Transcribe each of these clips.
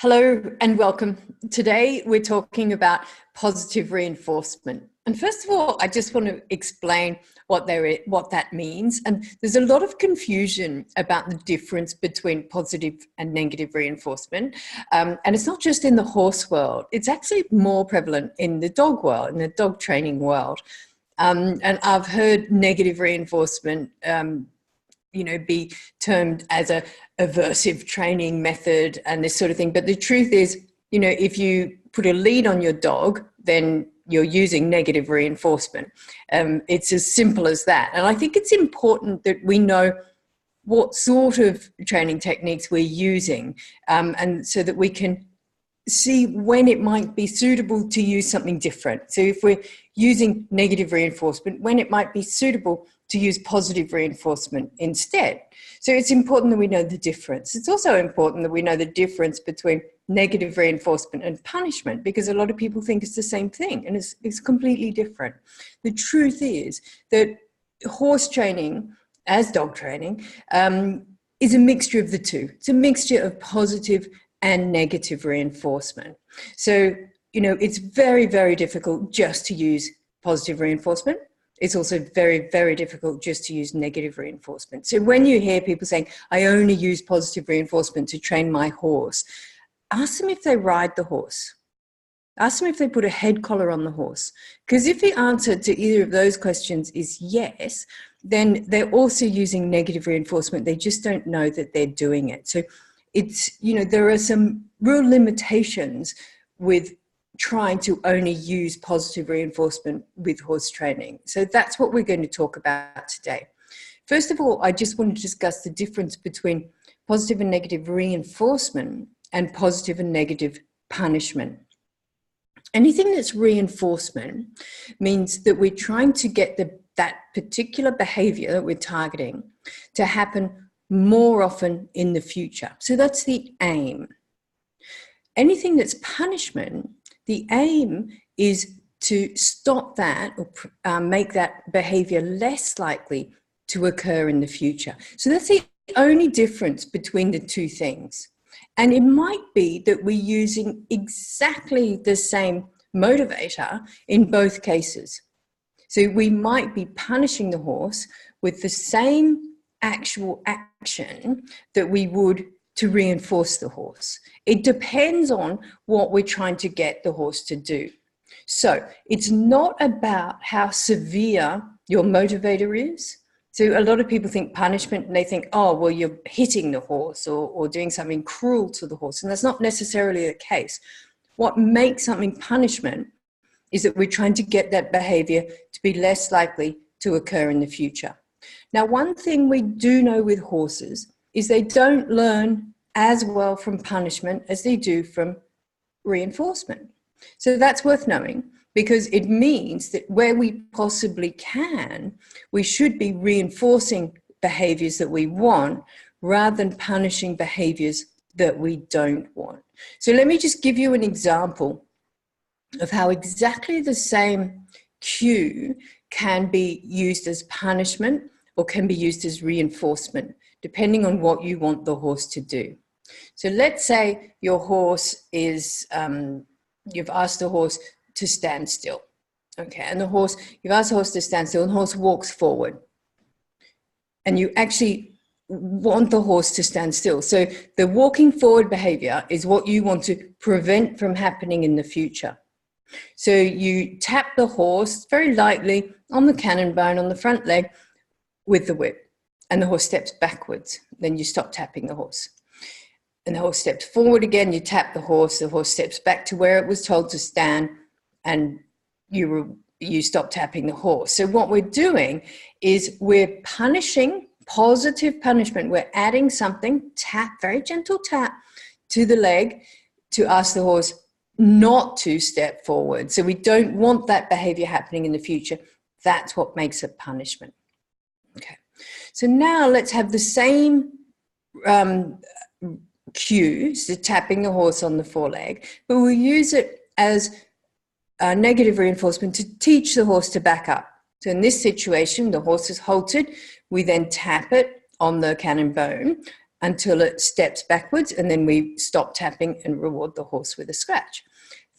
Hello and welcome. Today we're talking about positive reinforcement. And first of all, I just want to explain what that means. And there's a lot of confusion about the difference between positive and negative reinforcement. And it's not just in the horse world, it's actually more prevalent in the dog world, in the dog training world. And I've heard negative reinforcement be termed as a aversive training method and this sort of thing. But the truth is, if you put a lead on your dog, then you're using negative reinforcement. It's as simple as that. And I think it's important that we know what sort of training techniques we're using, and so that we can see when it might be suitable to use something different. So if we're using negative reinforcement, when it might be suitable to use positive reinforcement instead. So it's important that we know the difference. It's also important that we know the difference between negative reinforcement and punishment, because a lot of people think it's the same thing, and it's completely different. The truth is that horse training, as dog training, is a mixture of the two. It's a mixture of positive and negative reinforcement. So, it's very, very difficult just to use positive reinforcement. It's also very, very difficult just to use negative reinforcement. So when you hear people saying, I only use positive reinforcement to train my horse, ask them if they ride the horse. Ask them if they put a head collar on the horse. Because if the answer to either of those questions is yes, then they're also using negative reinforcement. They just don't know that they're doing it. So it's, there are some real limitations with trying to only use positive reinforcement with horse training. So that's what we're going to talk about today. First of all, I just want to discuss the difference between positive and negative reinforcement and positive and negative punishment. Anything that's reinforcement means that we're trying to get that particular behavior that we're targeting to happen more often in the future. So that's the aim. Anything that's punishment, the aim is to stop that or make that behavior less likely to occur in the future. So that's the only difference between the two things. And it might be that we're using exactly the same motivator in both cases. So we might be punishing the horse with the same actual action that we would to reinforce the horse. It depends on what we're trying to get the horse to do. So it's not about how severe your motivator is. So a lot of people think punishment and they think, oh, well, you're hitting the horse or doing something cruel to the horse. And that's not necessarily the case. What makes something punishment is that we're trying to get that behavior to be less likely to occur in the future. Now, one thing we do know with horses is they don't learn as well from punishment as they do from reinforcement. So that's worth knowing, because it means that where we possibly can, we should be reinforcing behaviors that we want rather than punishing behaviors that we don't want. So let me just give you an example of how exactly the same cue can be used as punishment or can be used as reinforcement, depending on what you want the horse to do. So let's say your horse is, you've asked the horse to stand still. Okay, and you've asked the horse to stand still, and the horse walks forward. And you actually want the horse to stand still. So the walking forward behavior is what you want to prevent from happening in the future. So you tap the horse very lightly on the cannon bone, on the front leg, with the whip, and the horse steps backwards. Then you stop tapping the horse. And the horse steps forward again, you tap the horse steps back to where it was told to stand, and you stop tapping the horse. So what we're doing is we're punishing, positive punishment. We're adding something, tap, very gentle tap, to the leg to ask the horse not to step forward. So we don't want that behavior happening in the future. That's what makes it punishment. Okay, so now let's have the same cue, so tapping the horse on the foreleg, but we'll use it as negative reinforcement to teach the horse to back up. So in this situation, the horse is halted. We then tap it on the cannon bone, until it steps backwards, and then we stop tapping and reward the horse with a scratch.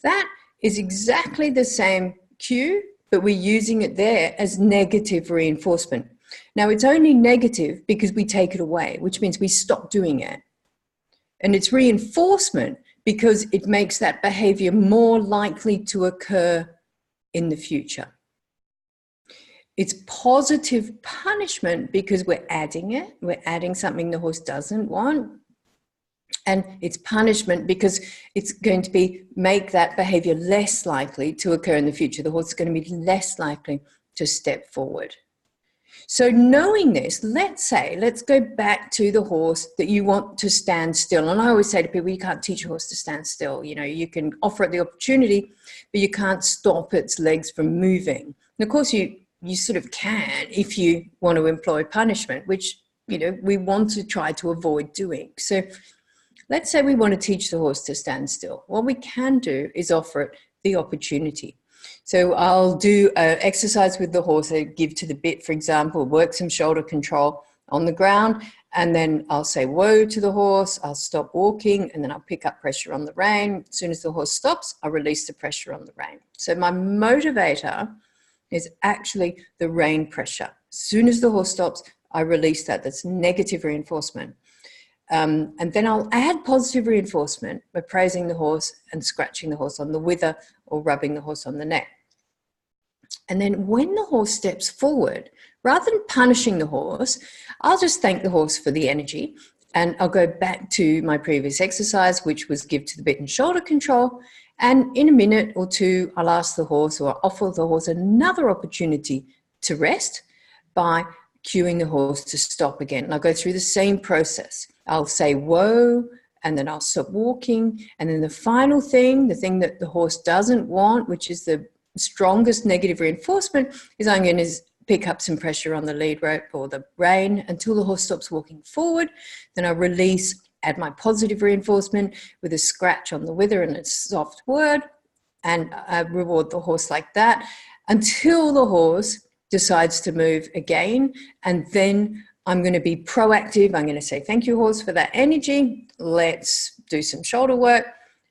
That is exactly the same cue, but we're using it there as negative reinforcement. Now, it's only negative because we take it away, which means we stop doing it. And it's reinforcement because it makes that behavior more likely to occur in the future. It's positive punishment because we're adding it. We're adding something the horse doesn't want. And it's punishment because it's going to make that behavior less likely to occur in the future. The horse is going to be less likely to step forward. So knowing this, let's go back to the horse that you want to stand still. And I always say to people, you can't teach a horse to stand still. You know, you can offer it the opportunity, but you can't stop its legs from moving. And of course, you sort of can if you want to employ punishment, which, you know, we want to try to avoid doing. So let's say we want to teach the horse to stand still. What we can do is offer it the opportunity. So I'll do an exercise with the horse. I give to the bit, for example, work some shoulder control on the ground, and then I'll say whoa to the horse. I'll stop walking, and then I'll pick up pressure on the rein. As soon as the horse stops, I'll release the pressure on the rein. So my motivator is actually the rein pressure. As soon as the horse stops, I release that. That's negative reinforcement. And then I'll add positive reinforcement by praising the horse and scratching the horse on the wither or rubbing the horse on the neck. And then when the horse steps forward, rather than punishing the horse, I'll just thank the horse for the energy. And I'll go back to my previous exercise, which was give to the bit and shoulder control. And in a minute or two, I'll ask the horse or offer the horse another opportunity to rest by cueing the horse to stop again. And I'll go through the same process. I'll say whoa, and then I'll stop walking. And then the final thing, the thing that the horse doesn't want, which is the strongest negative reinforcement, is I'm going to pick up some pressure on the lead rope or the rein until the horse stops walking forward. Then I'll release, add my positive reinforcement with a scratch on the wither and a soft word, and I reward the horse like that until the horse decides to move again. And then I'm going to be proactive. I'm going to say, thank you, horse, for that energy. Let's do some shoulder work.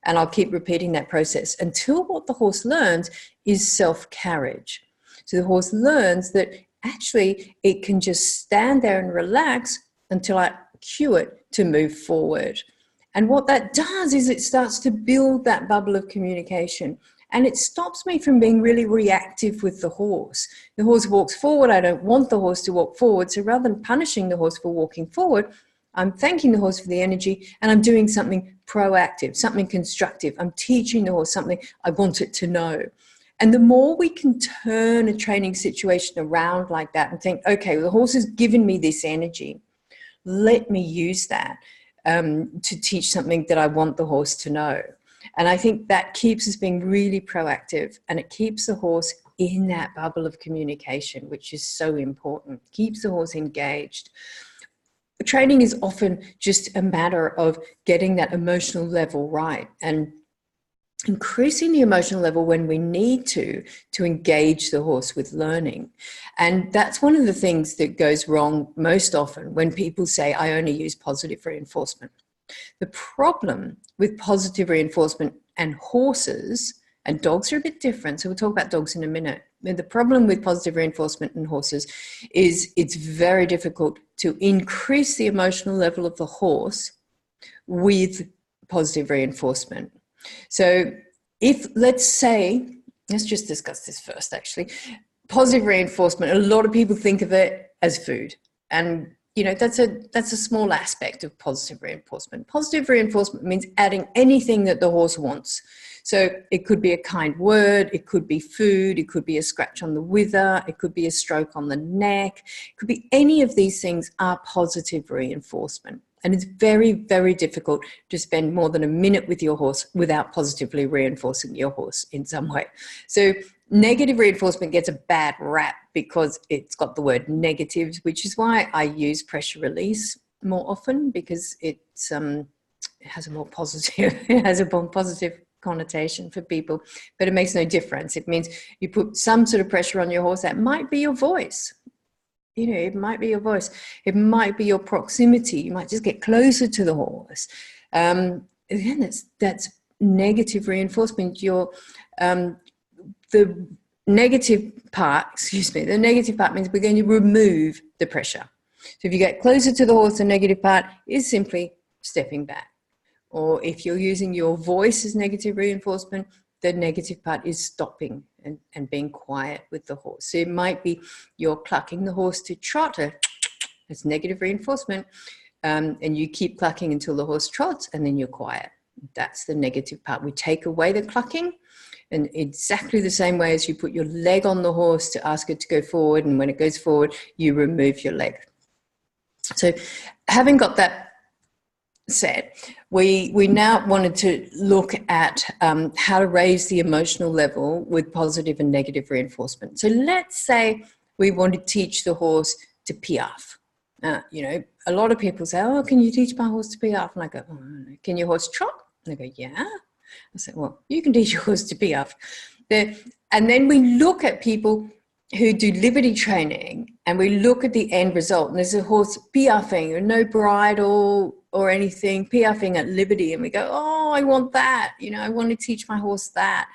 And I'll keep repeating that process until what the horse learns is self-carriage. So the horse learns that actually it can just stand there and relax until I cue it to move forward. And what that does is it starts to build that bubble of communication. And it stops me from being really reactive with the horse. The horse walks forward. I don't want the horse to walk forward. So rather than punishing the horse for walking forward, I'm thanking the horse for the energy, and I'm doing something proactive, something constructive. I'm teaching the horse something I want it to know. And the more we can turn a training situation around like that and think, okay, well, the horse has given me this energy. Let me use that to teach something that I want the horse to know. And I think that keeps us being really proactive, and it keeps the horse in that bubble of communication, which is so important. Keeps the horse engaged. Training is often just a matter of getting that emotional level right and increasing the emotional level when we need to engage the horse with learning. And that's one of the things that goes wrong most often when people say, I only use positive reinforcement. The problem with positive reinforcement and horses, and dogs are a bit different, so we'll talk about dogs in a minute. The problem with positive reinforcement in horses is it's very difficult to increase the emotional level of the horse with positive reinforcement. So if, let's just discuss this first actually. Positive reinforcement, a lot of people think of it as food. And you know, that's a small aspect of positive reinforcement. Positive reinforcement means adding anything that the horse wants. So it could be a kind word, it could be food, it could be a scratch on the wither, it could be a stroke on the neck, it could be any of these things are positive reinforcement. And it's very, very difficult to spend more than a minute with your horse without positively reinforcing your horse in some way. So negative reinforcement gets a bad rap because it's got the word negatives, which is why I use pressure release more often, because it has a more positive connotation for people, but it makes no difference. It means you put some sort of pressure on your horse. That might be your voice. You know, it might be your voice. It might be your proximity. You might just get closer to the horse. Again, that's negative reinforcement. The negative part, the negative part means we're going to remove the pressure. So if you get closer to the horse, the negative part is simply stepping back. Or if you're using your voice as negative reinforcement, the negative part is stopping and being quiet with the horse. So it might be you're clucking the horse to trot. It's negative reinforcement. And you keep clucking until the horse trots, and then you're quiet. That's the negative part. We take away the clucking, and exactly the same way as you put your leg on the horse to ask it to go forward, and when it goes forward, you remove your leg. So having got that said, we now wanted to look at how to raise the emotional level with positive and negative reinforcement. So let's say we want to teach the horse to piaffe. You know, a lot of people say, oh, can you teach my horse to piaffe? And I go, oh, no. Can your horse trot? And they go, yeah. I said, well, you can teach your horse to piaffe. And then we look at people who do liberty training, and we look at the end result. And there's a horse piaffing, no bridle or anything, piaffing at liberty. And we go, oh, I want that. You know, I want to teach my horse that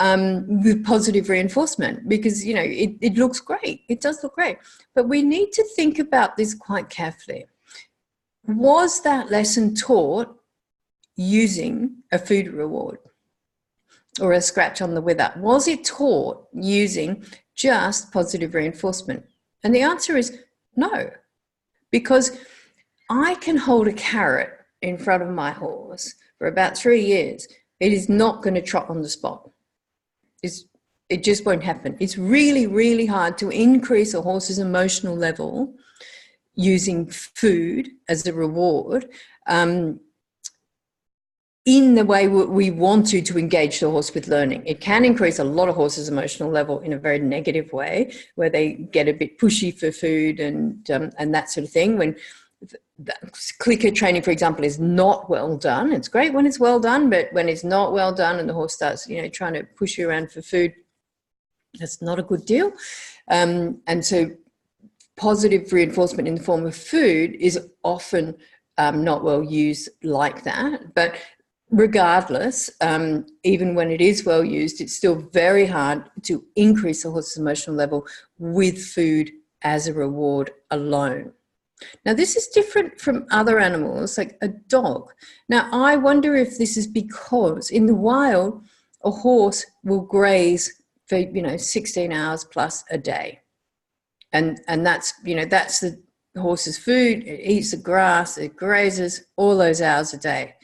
with positive reinforcement, because, you know, it looks great. It does look great. But we need to think about this quite carefully. Was that lesson taught using a food reward or a scratch on the wither? Was it taught using just positive reinforcement? And the answer is no, because I can hold a carrot in front of my horse for about 3 years. It is not going to trot on the spot. It just won't happen. It's really, really hard to increase a horse's emotional level using food as a reward in the way we want to engage the horse with learning. It can increase a lot of horses' emotional level in a very negative way, where they get a bit pushy for food and that sort of thing. When the clicker training, for example, is not well done. It's great when it's well done, but when it's not well done and the horse starts, you know, trying to push you around for food, that's not a good deal. And so positive reinforcement in the form of food is often not well used like that. But regardless, even when it is well used, it's still very hard to increase the horse's emotional level with food as a reward alone. Now, this is different from other animals, like a dog. Now, I wonder if this is because in the wild, a horse will graze for, 16 hours plus a day. And that's, that's the horse's food. It eats the grass, it grazes all those hours a day.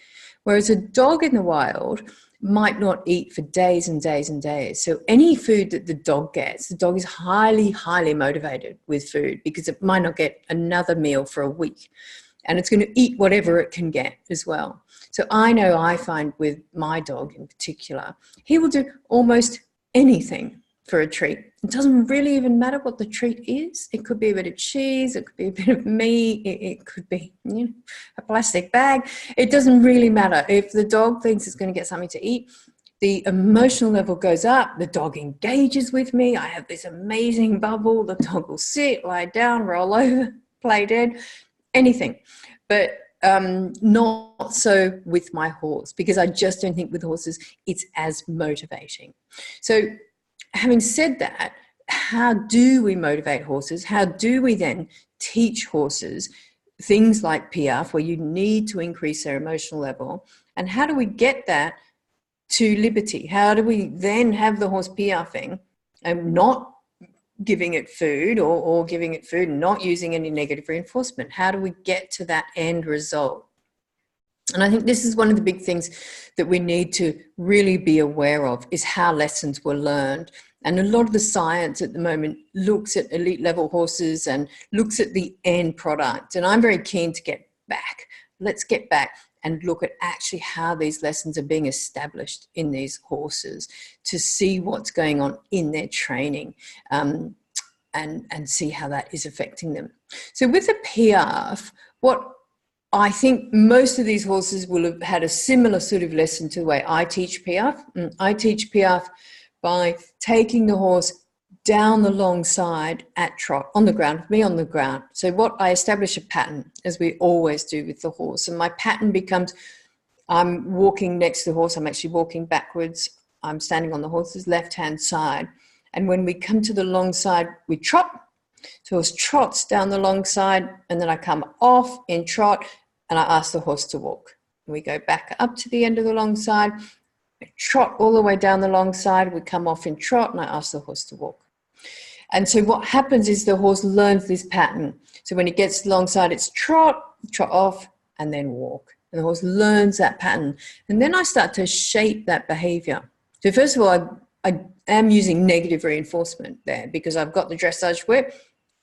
Whereas a dog in the wild might not eat for days and days and days. So any food that the dog gets, the dog is highly, highly motivated with food, because it might not get another meal for a week. And it's going to eat whatever it can get as well. So I find with my dog in particular, he will do almost anything for a treat. It doesn't really even matter what the treat is. It could be a bit of cheese, it could be a bit of meat, it could be a plastic bag. It doesn't really matter. If the dog thinks it's going to get something to eat, the emotional level goes up, the dog engages with me, I have this amazing bubble, the dog will sit, lie down, roll over, play dead, anything. But not so with my horse, because I just don't think with horses it's as motivating. So having said that, how do we motivate horses? How do we then teach horses things like piaffe, where you need to increase their emotional level? And how do we get that to liberty? How do we then have the horse piaffing and not giving it food, or giving it food and not using any negative reinforcement? How do we get to that end result? And I think this is one of the big things that we need to really be aware of, is how lessons were learned. And a lot of the science at the moment looks at elite level horses and looks at the end product. And I'm very keen to get back. Let's get back and look at actually how these lessons are being established in these horses, to see what's going on in their training, and see how that is affecting them. So with the piaffe, what I think most of these horses will have had a similar sort of lesson to the way I teach piaffe. I teach piaffe by taking the horse down the long side at trot, on the ground, with me on the ground. So what I establish a pattern, as we always do with the horse. And my pattern becomes, I'm walking next to the horse, I'm actually walking backwards, I'm standing on the horse's left-hand side. And when we come to the long side, we trot. So horse trots down the long side, and then I come off in trot, and I ask the horse to walk. We go back up to the end of the long side, I trot all the way down the long side, we come off in trot, and I ask the horse to walk. And so what happens is the horse learns this pattern. So when he gets to the long side, it's trot, trot off, and then walk. And the horse learns that pattern. And then I start to shape that behavior. So first of all, I am using negative reinforcement there because I've got the dressage whip.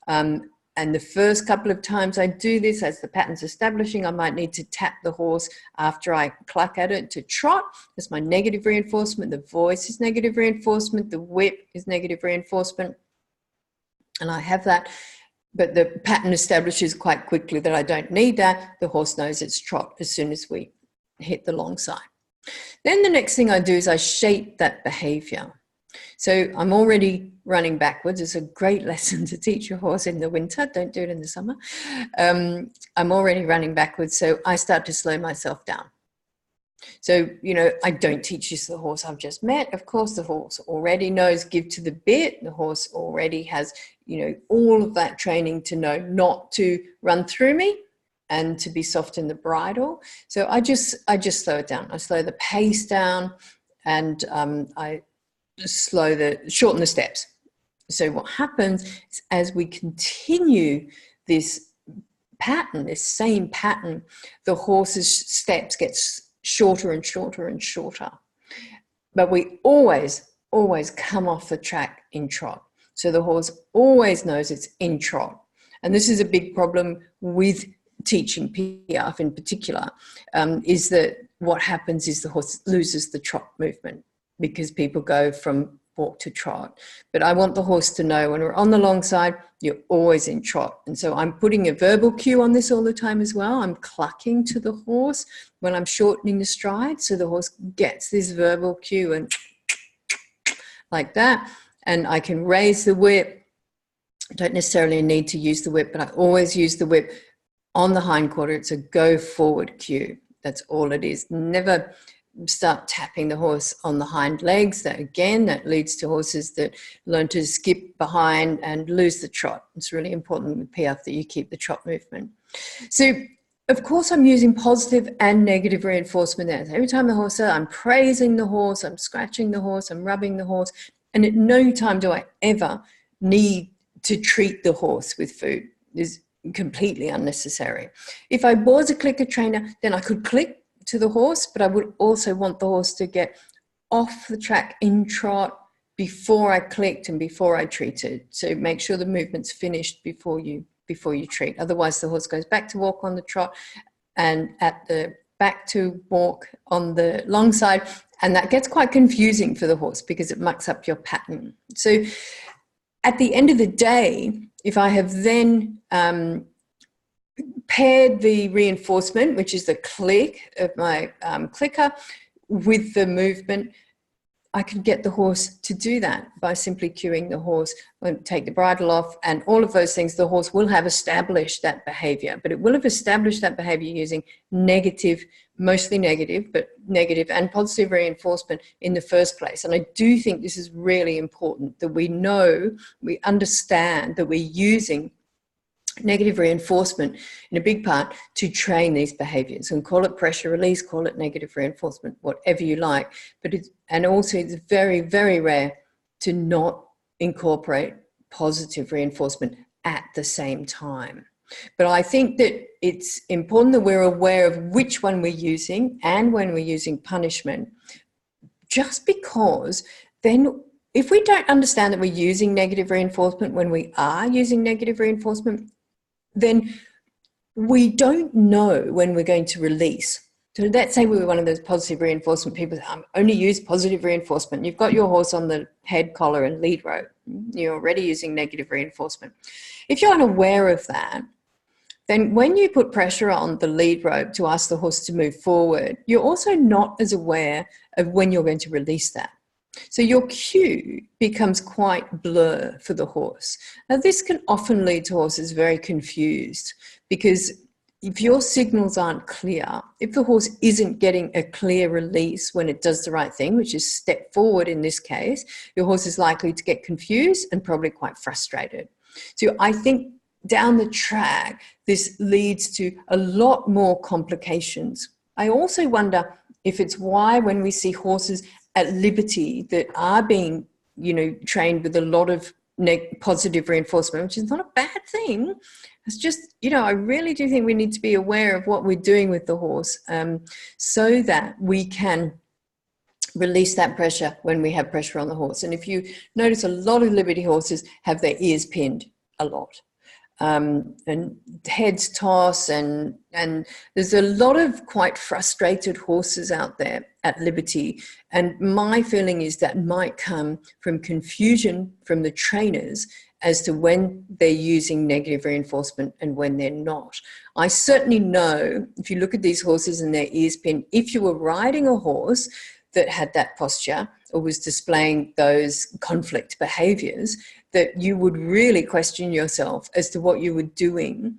And the first couple of times I do this, as the pattern's establishing, I might need to tap the horse after I cluck at it to trot. That's my negative reinforcement. The voice is negative reinforcement. The whip is negative reinforcement. And I have that, but the pattern establishes quite quickly that I don't need that. The horse knows it's trot as soon as we hit the long side. Then the next thing I do is I shape that behavior. So I'm already running backwards. It's a great lesson to teach your horse in the winter. Don't do it in the summer. I'm already running backwards, so I start to slow myself down. So, I don't teach this to the horse I've just met. Of course, the horse already knows give to the bit. The horse already has, all of that training to know not to run through me and to be soft in the bridle. So I just slow it down. I slow the pace down, and I shorten the steps. So what happens is, as we continue this pattern, this same pattern, the horse's steps get shorter and shorter and shorter. But we always come off the track in trot. So the horse always knows it's in trot. And this is a big problem with teaching Piaffe in particular, is that what happens is the horse loses the trot movement because people go from walk to trot. But I want the horse to know when we're on the long side, you're always in trot. And so I'm putting a verbal cue on this all the time as well. I'm clucking to the horse when I'm shortening the stride, so the horse gets this verbal cue and like that. And I can raise the whip. I don't necessarily need to use the whip, but I always use the whip on the hindquarter. It's a go forward cue. That's all it is. Never start tapping the horse on the hind legs. That leads to horses that learn to skip behind and lose the trot. It's really important with Piaffe that you keep the trot movement. So of course I'm using positive and negative reinforcement there. So every time the horse says, I'm praising the horse, I'm scratching the horse, I'm rubbing the horse, and at no time do I ever need to treat the horse with food. It's completely unnecessary. If I was a clicker trainer, then I could click to the horse, but I would also want the horse to get off the track in trot before I clicked and before I treated. So make sure the movement's finished before you treat. Otherwise the horse goes back to walk on the trot and at the back to walk on the long side, and that gets quite confusing for the horse because it mucks up your pattern. So at the end of the day, if I have then paired the reinforcement, which is the click of my clicker, with the movement, I can get the horse to do that by simply cueing the horse, take the bridle off, and all of those things. The horse will have established that behavior, but it will have established that behavior using negative, mostly negative, but negative and positive reinforcement in the first place. And I do think this is really important, that we understand that we're using negative reinforcement in a big part to train these behaviors, and call it pressure release, call it negative reinforcement, whatever you like. But it's very, very rare to not incorporate positive reinforcement at the same time. But I think that it's important that we're aware of which one we're using and when we're using punishment, just because then if we don't understand that we're using negative reinforcement when we are using negative reinforcement, then we don't know when we're going to release. So let's say we were one of those positive reinforcement people, only use positive reinforcement. You've got your horse on the head, collar and lead rope. You're already using negative reinforcement. If you're unaware of that, then when you put pressure on the lead rope to ask the horse to move forward, you're also not as aware of when you're going to release that. So your cue becomes quite blur for the horse. Now, this can often lead to horses very confused, because if your signals aren't clear, if the horse isn't getting a clear release when it does the right thing, which is step forward in this case, your horse is likely to get confused and probably quite frustrated. So I think down the track, this leads to a lot more complications. I also wonder if it's why when we see horses at liberty that are being, trained with a lot of positive reinforcement, which is not a bad thing. It's just, I really do think we need to be aware of what we're doing with the horse, so that we can release that pressure when we have pressure on the horse. And if you notice, a lot of liberty horses have their ears pinned a lot. And heads toss, and there's a lot of quite frustrated horses out there at liberty. And my feeling is that might come from confusion from the trainers as to when they're using negative reinforcement and when they're not. I certainly know, if you look at these horses and their ears pinned, if you were riding a horse that had that posture or was displaying those conflict behaviors, that you would really question yourself as to what you were doing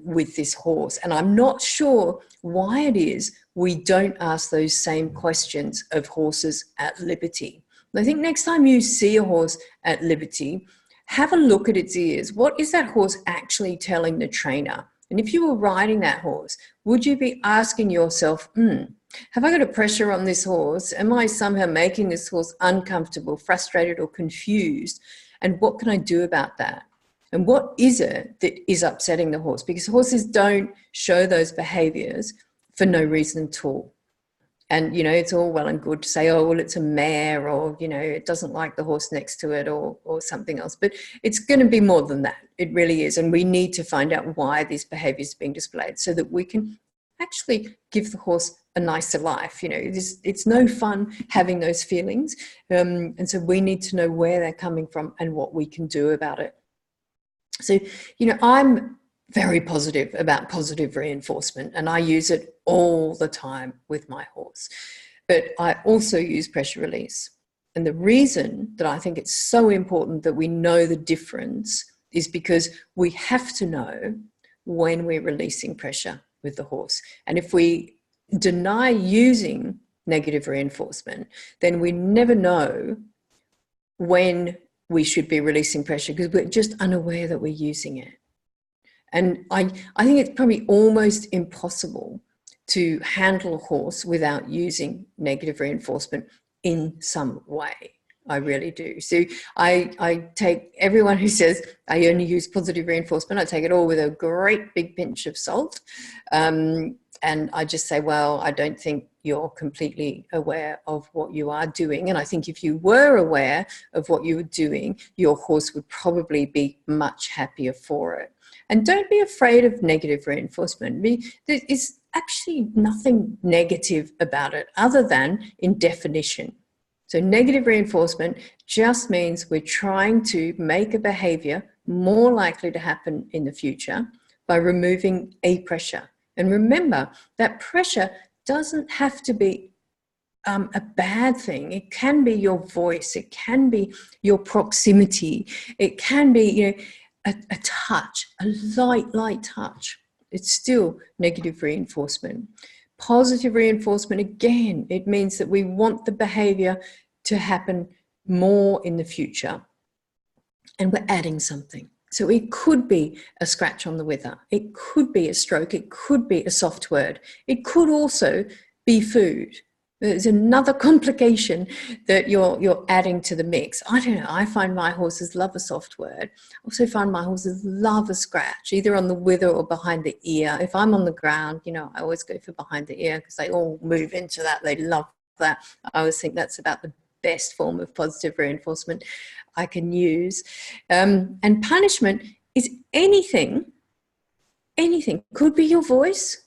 with this horse. And I'm not sure why it is we don't ask those same questions of horses at liberty. And I think next time you see a horse at liberty, have a look at its ears. What is that horse actually telling the trainer? And if you were riding that horse, would you be asking yourself, have I got a pressure on this horse? Am I somehow making this horse uncomfortable, frustrated, or confused? And what can I do about that? And what is it that is upsetting the horse? Because horses don't show those behaviors for no reason at all. And, it's all well and good to say, oh, well, it's a mare, or, it doesn't like the horse next to it, or something else. But it's going to be more than that. It really is. And we need to find out why these behaviors are being displayed so that we can actually give the horse a nicer life. It's no fun having those feelings. And so we need to know where they're coming from and what we can do about it. So, I'm very positive about positive reinforcement, and I use it all the time with my horse. But I also use pressure release. And the reason that I think it's so important that we know the difference is because we have to know when we're releasing pressure with the horse. And if we deny using negative reinforcement, then we never know when we should be releasing pressure because we're just unaware that we're using it. And I think it's probably almost impossible to handle a horse without using negative reinforcement in some way. I really do. So I take everyone who says I only use positive reinforcement, I take it all with a great big pinch of salt. And I just say, well, I don't think you're completely aware of what you are doing. And I think if you were aware of what you were doing, your horse would probably be much happier for it. And don't be afraid of negative reinforcement. There is actually nothing negative about it other than in definition. So negative reinforcement just means we're trying to make a behavior more likely to happen in the future by removing a pressure. And remember, that pressure doesn't have to be a bad thing. It can be your voice. It can be your proximity. It can be, a touch, a light touch. It's still negative reinforcement. Positive reinforcement, again, it means that we want the behavior to happen more in the future. And we're adding something. So it could be a scratch on the wither. It could be a stroke. It could be a soft word. It could also be food. There's another complication that you're adding to the mix. I don't know. I find my horses love a soft word. I also find my horses love a scratch, either on the wither or behind the ear. If I'm on the ground, I always go for behind the ear because they all move into that. They love that. I always think that's about the best form of positive reinforcement I can use. And punishment is anything. Could be your voice.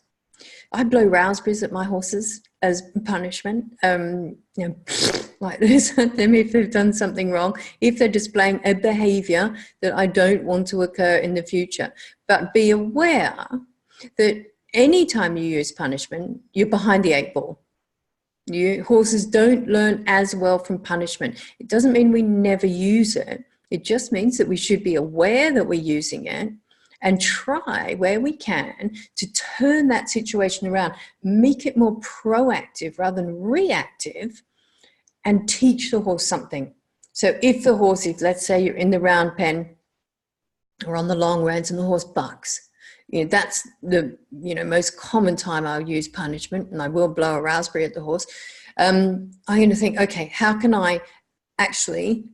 I blow raspberries at my horses as punishment, like this at them if they've done something wrong, if they're displaying a behavior that I don't want to occur in the future. But be aware that anytime you use punishment, you're behind the eight ball. Horses don't learn as well from punishment. It doesn't mean we never use it. It just means that we should be aware that we're using it and try where we can to turn that situation around, make it more proactive rather than reactive, and teach the horse something. So if the horse, if let's say you're in the round pen or on the long rounds and the horse bucks, that's the most common time I'll use punishment, and I will blow a raspberry at the horse. I'm going to think, okay, how can I actually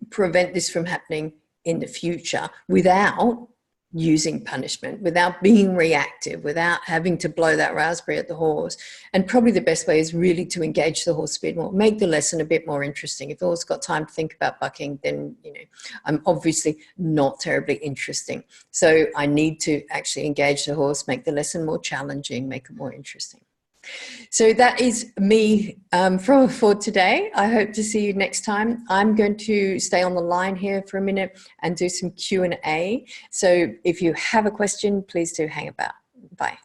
prevent this from happening in the future without using punishment, without being reactive, without having to blow that raspberry at the horse? And probably the best way is really to engage the horse a bit more, make the lesson a bit more interesting. If the horse got time to think about bucking, then I'm obviously not terribly interesting. So I need to actually engage the horse, make the lesson more challenging, make it more interesting. So that is me for today. I hope to see you next time. I'm going to stay on the line here for a minute and do some Q&A. So if you have a question, please do hang about. Bye.